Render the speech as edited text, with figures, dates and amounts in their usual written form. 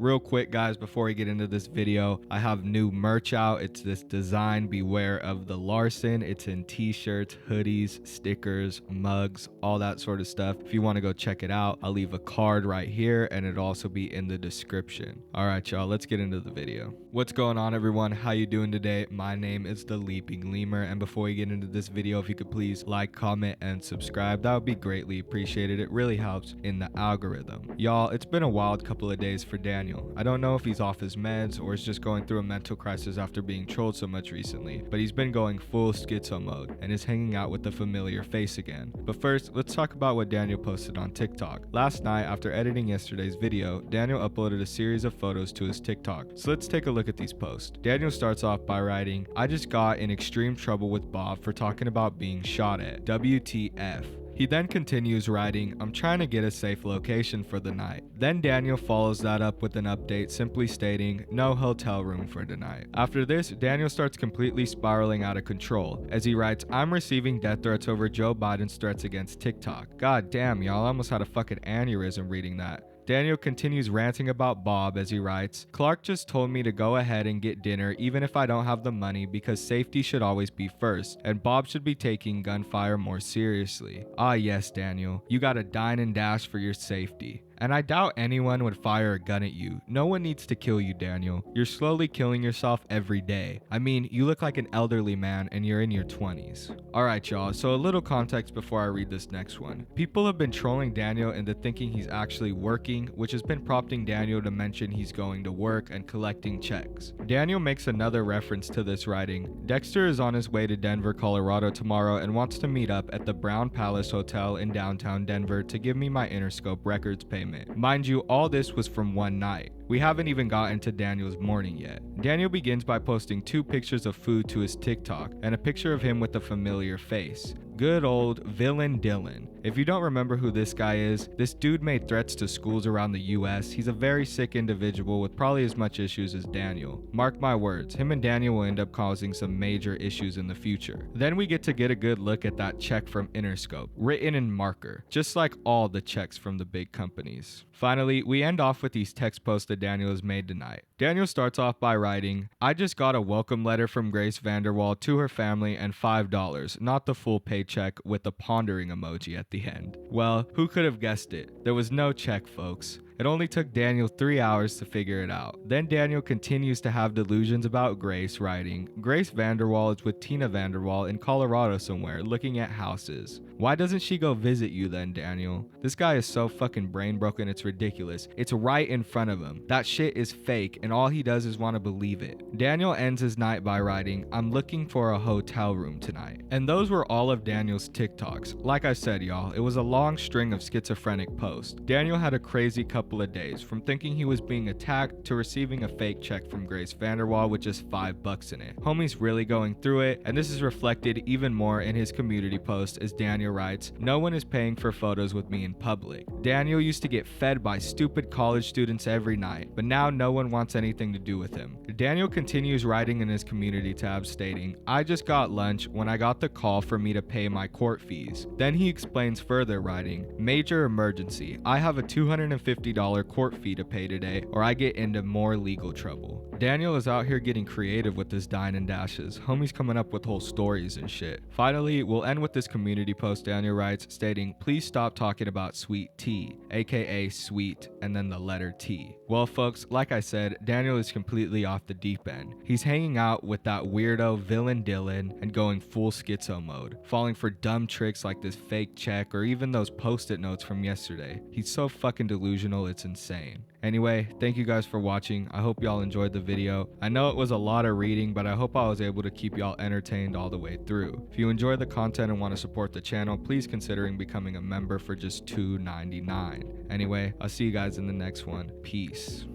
Real quick, guys, before we get into this video, I have new merch out. It's this design, beware of the Larson. It's in t-shirts, hoodies, stickers, mugs, all that sort of stuff. If you want to go check it out, I'll leave a card right here and it'll also be in the description. All right, y'all, let's get into the video. What's going on, everyone? How you doing today? My name is the Leaping Lemur, and before we get into this video, if you could please like, comment, and subscribe, that would be greatly appreciated. It really helps in the algorithm. Y'all, it's been a wild couple of days for Daniel. I don't know if he's off his meds or is just going through a mental crisis after being trolled so much recently, but he's been going full schizo mode and is hanging out with the familiar face again. But first, let's talk about what Daniel posted on TikTok. Last night, after editing yesterday's video, Daniel uploaded a series of photos to his TikTok. So let's take a look at these posts. Daniel starts off by writing, "I just got in extreme trouble with Bob for talking about being shot at. WTF." He then continues writing, "I'm trying to get a safe location for the night." Then Daniel follows that up with an update simply stating, "No hotel room for tonight." After this, Daniel starts completely spiraling out of control as he writes, "I'm receiving death threats over Joe Biden's threats against TikTok." God damn, y'all, I almost had a fucking aneurysm reading that. Daniel continues ranting about Bob as he writes, "Clark just told me to go ahead and get dinner even if I don't have the money because safety should always be first, and Bob should be taking gunfire more seriously." Ah yes, Daniel, you gotta dine and dash for your safety. And I doubt anyone would fire a gun at you. No one needs to kill you, Daniel. You're slowly killing yourself every day. I mean, you look like an elderly man and you're in your 20s. Alright, y'all, so a little context before I read this next one. People have been trolling Daniel into thinking he's actually working, which has been prompting Daniel to mention he's going to work and collecting checks. Daniel makes another reference to this writing, "Dexter is on his way to Denver, Colorado tomorrow and wants to meet up at the Brown Palace Hotel in downtown Denver to give me my Interscope Records payment." Mind you, all this was from one night. We haven't even gotten to Daniel's morning yet. Daniel begins by posting 2 pictures of food to his TikTok and a picture of him with a familiar face. Good old Villain Dylan. If you don't remember who this guy is, this dude made threats to schools around the US. He's a very sick individual with probably as much issues as Daniel. Mark my words, him and Daniel will end up causing some major issues in the future. Then we get a good look at that check from Interscope, written in marker, just like all the checks from the big companies. Finally, we end off with these text posts that Daniel has made tonight. Daniel starts off by writing, "I just got a welcome letter from Grace Vanderwall to her family and $5, not the full paycheck," with a pondering emoji at the end. Well, who could have guessed it? There was no check, folks. It only took Daniel 3 hours to figure it out. Then Daniel continues to have delusions about Grace, writing, "Grace Vanderwall is with Tina Vanderwall in Colorado somewhere, looking at houses. Why doesn't she go visit you then, Daniel?" This guy is so fucking brain broken, it's ridiculous. It's right in front of him. That shit is fake, and all he does is want to believe it. Daniel ends his night by writing, "I'm looking for a hotel room tonight." And those were all of Daniel's TikToks. Like I said, y'all, it was a long string of schizophrenic posts. Daniel had a crazy couple of days, from thinking he was being attacked to receiving a fake check from Grace Vanderwall with just $5 in it. Homie's really going through it, and this is reflected even more in his community post as Daniel writes, "No one is paying for photos with me in public." Daniel used to get fed by stupid college students every night, but now no one wants anything to do with him. Daniel continues writing in his community tab stating, "I just got lunch when I got the call for me to pay my court fees." Then he explains further writing, "Major emergency. I have a $250 court fee to pay today or I get into more legal trouble." Daniel is out here getting creative with his dine and dashes. Homie's coming up with whole stories and shit. Finally, we'll end with this community post Daniel writes stating, "Please stop talking about sweet tea," aka sweet and then the letter T. Well folks, like I said, Daniel is completely off the deep end. He's hanging out with that weirdo Villain Dylan and going full schizo mode, falling for dumb tricks like this fake check or even those post-it notes from yesterday. He's so fucking delusional, it's insane. Anyway, thank you guys for watching. I hope y'all enjoyed the video. I know it was a lot of reading, but I hope I was able to keep y'all entertained all the way through. If you enjoy the content and want to support the channel, please consider becoming a member for just $2.99. Anyway, I'll see you guys in the next one. Peace.